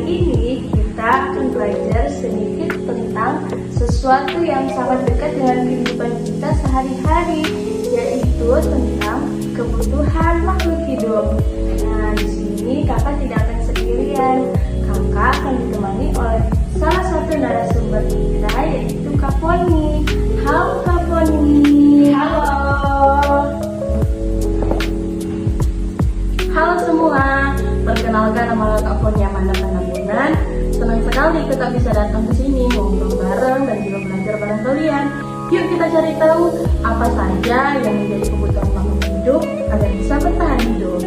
ini kita akan belajar sedikit tentang sesuatu yang sangat dekat dengan kehidupan kita sehari-hari, yaitu tentang kebutuhan makhluk hidup. Nah, di sini kakak tidak akan sendirian. Kakak akan ditemani oleh salah satu narasumber kita, yaitu Kak Poni. Halo Kak Poni. Halo. Halo semua. Perkenalkan, nama Kak Poni Amanda Panambunan. Senang sekali kita bisa datang ke sini ngobrol bareng dan juga belajar bareng kalian. Yuk kita cari tahu apa saja yang menjadi kebutuhan makhluk hidup agar bisa bertahan hidup.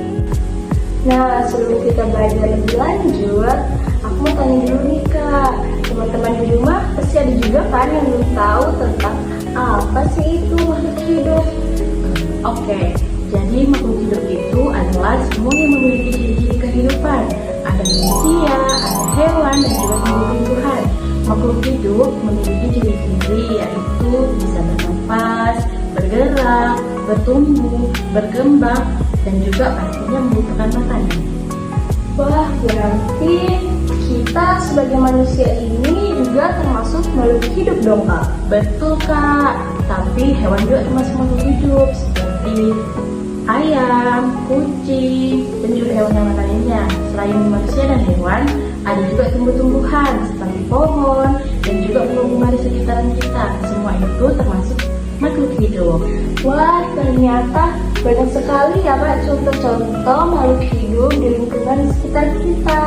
Nah, sebelum kita belajar lebih lanjut, aku mau tanya dulu nih Kak, teman-teman di rumah pasti ada juga kan yang belum tahu tentang apa sih itu makhluk hidup. Oke, jadi makhluk hidup itu adalah semua yang memiliki ciri-ciri kehidupan. Ada manusia, ada hewan, dan juga tumbuh-tumbuhan. Makhluk hidup memiliki ciri-ciri yaitu bisa bernafas, bergerak, bertumbuh, berkembang, dan juga pastinya membutuhkan makanan. Wah, berarti kita sebagai manusia ini juga termasuk makhluk hidup dong Kak? Betul Kak, tapi hewan juga termasuk makhluk hidup seperti ayam, kucing, dan juga hewan-hewan lainnya. Selain manusia dan hewan, ada juga tumbuh-tumbuhan seperti pohon dan juga bunga-bunga di sekitaran kita. Semua itu termasuk makhluk hidup. Wah, ternyata banyak sekali ya Pak contoh-contoh makhluk hidup di lingkungan sekitar kita.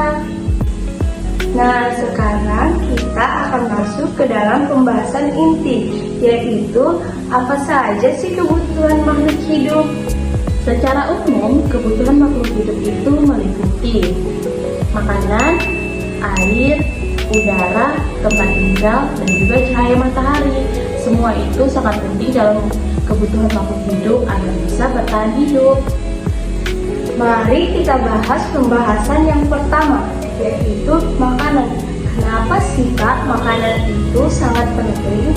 Nah, sekarang kita akan masuk ke dalam pembahasan inti, yaitu apa saja sih kebutuhan makhluk hidup? Secara umum, kebutuhan makhluk hidup itu meliputi makanan, air, udara, tempat tinggal, dan juga cahaya matahari. Semua itu sangat penting dalam kebutuhan makhluk hidup agar bisa bertahan hidup. Mari kita bahas pembahasan yang pertama, yaitu makanan. Kenapa sih Kak makanan itu sangat penting?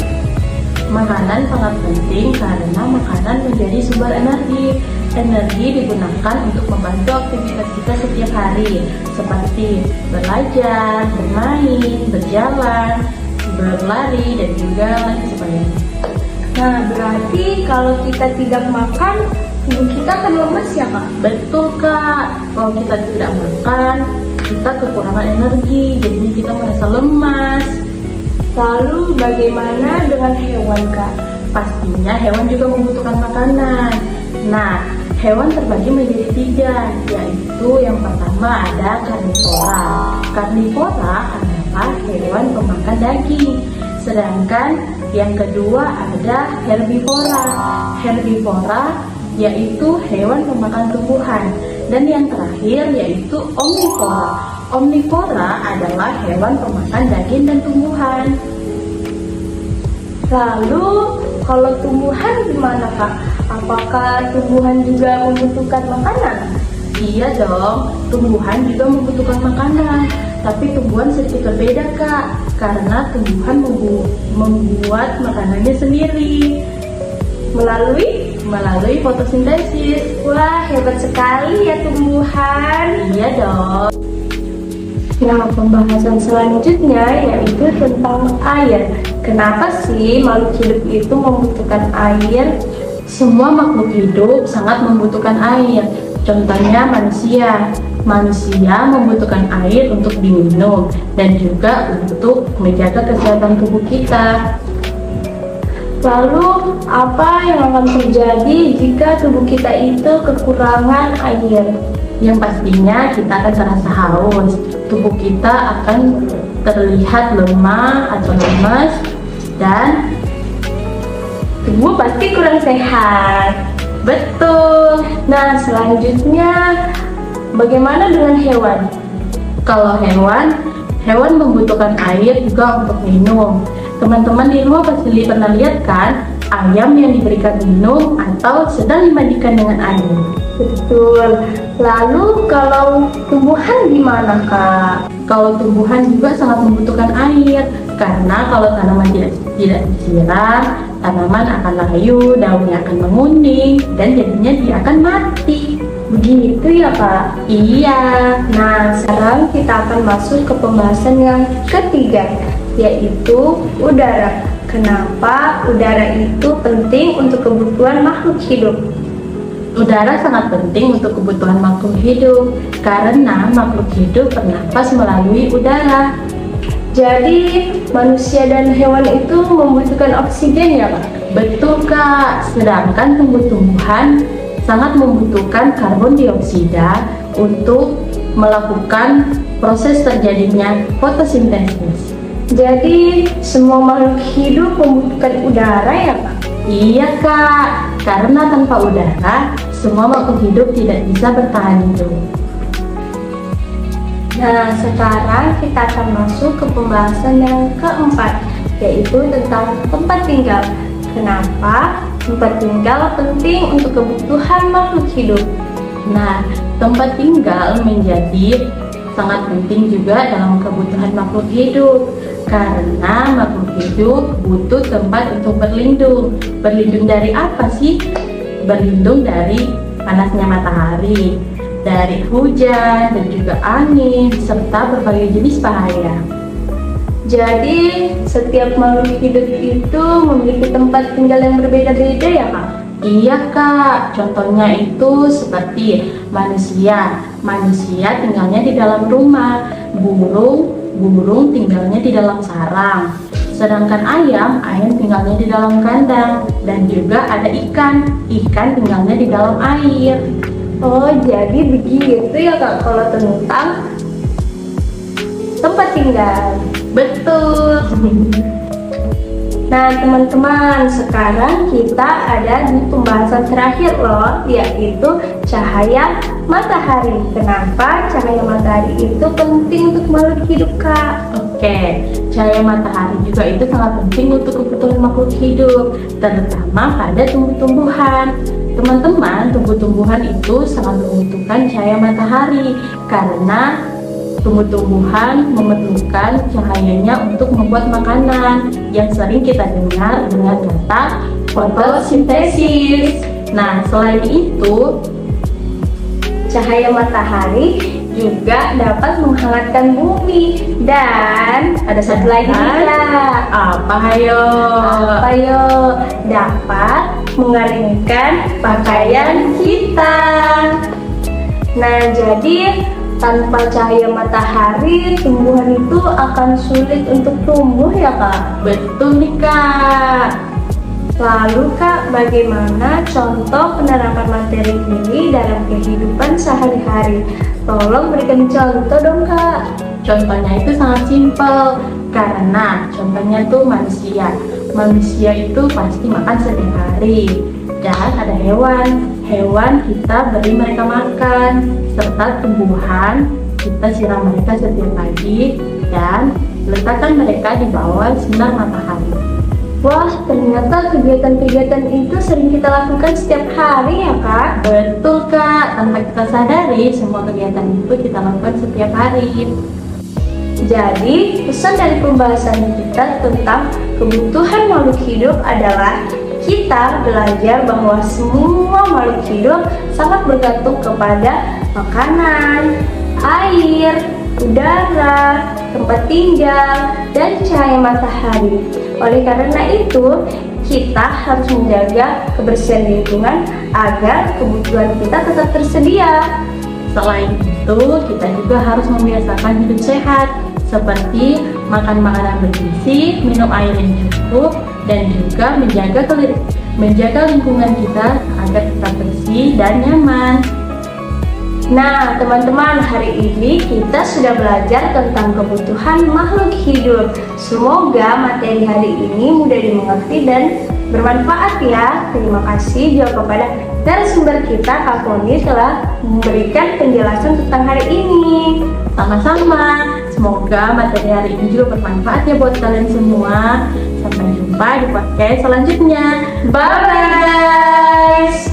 Makanan sangat penting karena makanan menjadi sumber energi. Energi digunakan untuk membantu aktivitas kita setiap hari, seperti belajar, bermain, berjalan, berlari, dan juga lain sebagainya. Nah, berarti kalau kita tidak makan, tubuh kita akan lemas ya Kak? Betul Kak, kalau kita tidak makan, kita kekurangan energi, jadi kita merasa lemas. Lalu bagaimana dengan hewan Kak? Pastinya hewan juga membutuhkan makanan. Nah, hewan terbagi menjadi 3, yaitu yang pertama ada karnivora. Karnivora adalah hewan pemakan daging. Sedangkan yang kedua ada herbivora. Herbivora yaitu hewan pemakan tumbuhan. Dan yang terakhir yaitu omnivora. Omnivora adalah hewan pemakan daging dan tumbuhan. Lalu kalau tumbuhan gimana Kak? Apakah tumbuhan juga membutuhkan makanan? Iya dong, tumbuhan juga membutuhkan makanan. Tapi tumbuhan sedikit berbeda Kak, karena tumbuhan membuat makanannya sendiri melalui fotosintesis. Wah, hebat sekali ya tumbuhan. Iya dong. Nah, pembahasan selanjutnya yaitu tentang air. Kenapa sih makhluk hidup itu membutuhkan air? Semua makhluk hidup sangat membutuhkan air. Contohnya manusia. Manusia membutuhkan air untuk diminum dan juga untuk menjaga kesehatan tubuh kita. Lalu, apa yang akan terjadi jika tubuh kita itu kekurangan air? Yang pastinya kita akan terasa haus. Tubuh kita akan terlihat lemah atau lemas dan tubuh pasti kurang sehat. Betul. Nah, selanjutnya bagaimana dengan hewan? Kalau hewan membutuhkan air juga untuk minum. Teman-teman di rumah pasti pernah lihat kan ayam yang diberikan minum atau sedang dimandikan dengan air. Betul. Lalu kalau tumbuhan gimana Kak? Kalau tumbuhan juga sangat membutuhkan air karena kalau tanaman tidak disiram, tanaman akan layu, daunnya akan menguning dan jadinya dia akan mati. Begitu ya Kak? Iya. Nah, sekarang sekarang kita akan masuk ke pembahasan yang ketiga, yaitu udara. Kenapa udara itu penting untuk kebutuhan makhluk hidup? Udara sangat penting untuk kebutuhan makhluk hidup karena makhluk hidup bernafas melalui udara. Jadi manusia dan hewan itu membutuhkan oksigen ya Pak? Betul Kak, sedangkan tumbuh-tumbuhan sangat membutuhkan karbon dioksida untuk melakukan proses terjadinya fotosintesis. Jadi semua makhluk hidup membutuhkan udara ya Pak? Iya Kak, karena tanpa udara, semua makhluk hidup tidak bisa bertahan hidup. Nah, sekarang kita akan masuk ke pembahasan yang keempat, yaitu tentang tempat tinggal. Kenapa tempat tinggal penting untuk kebutuhan makhluk hidup? Nah, tempat tinggal menjadi sangat penting juga dalam kebutuhan makhluk hidup karena makhluk hidup butuh tempat untuk berlindung. Berlindung dari apa sih? Berlindung dari panasnya matahari, dari hujan dan juga angin serta berbagai jenis bahaya. Jadi setiap makhluk hidup itu memiliki tempat tinggal yang berbeda-beda ya Kak? Iya Kak, contohnya itu seperti manusia. Manusia tinggalnya di dalam rumah, burung tinggalnya di dalam sarang. Sedangkan ayam tinggalnya di dalam kandang. Dan juga ada ikan tinggalnya di dalam air. Oh, jadi begitu ya Kak kalau tentang tempat tinggal. Betul. Nah teman-teman, sekarang kita ada di pembahasan terakhir loh, yaitu cahaya matahari. Kenapa cahaya matahari itu penting untuk makhluk hidup Kak? Oke, cahaya matahari juga itu sangat penting untuk kebutuhan makhluk hidup, terutama pada tumbuh-tumbuhan. Teman-teman, tumbuh-tumbuhan itu sangat membutuhkan cahaya matahari karena tumbuh-tumbuhan memerlukan cahayanya untuk membuat makanan yang sering kita dengar dengan kata fotosintesis. Nah, selain itu, cahaya matahari juga dapat menghangatkan bumi, dan ada satu lagi nih Kak. Apa hayo? Dapat mengeringkan pakaian kita. Nah, jadi tanpa cahaya matahari, tumbuhan itu akan sulit untuk tumbuh ya Kak? Betul nih Kak. Lalu Kak, bagaimana contoh penerapan materi ini dalam kehidupan sehari-hari? Tolong berikan contoh dong Kak. Contohnya itu sangat simpel, karena contohnya tuh manusia. Manusia itu pasti makan setiap hari. Dan ada hewan kita beri mereka makan, serta tumbuhan kita siram mereka setiap pagi dan letakkan mereka di bawah sinar matahari. Wah, ternyata kegiatan-kegiatan itu sering kita lakukan setiap hari ya Kak? Betul Kak, tanpa kita sadari semua kegiatan itu kita lakukan setiap hari. Jadi, pesan dari pembahasan kita tentang kebutuhan makhluk hidup adalah kita belajar bahwa semua makhluk hidup sangat bergantung kepada makanan, air, udara, tempat tinggal, dan cahaya matahari. Oleh karena itu, kita harus menjaga kebersihan lingkungan agar kebutuhan kita tetap tersedia. Selain itu, kita juga harus membiasakan hidup sehat, seperti makan makanan bergizi, minum air yang cukup, dan juga menjaga lingkungan kita agar tetap bersih dan nyaman. Nah teman-teman, hari ini kita sudah belajar tentang kebutuhan makhluk hidup. Semoga materi hari ini mudah dimengerti dan bermanfaat ya. Terima kasih juga kepada narasumber kita Kak Poni telah memberikan penjelasan tentang hari ini. Sama-sama, semoga materi hari ini juga bermanfaat ya buat kalian semua. Sampai jumpa di podcast selanjutnya. Bye-bye.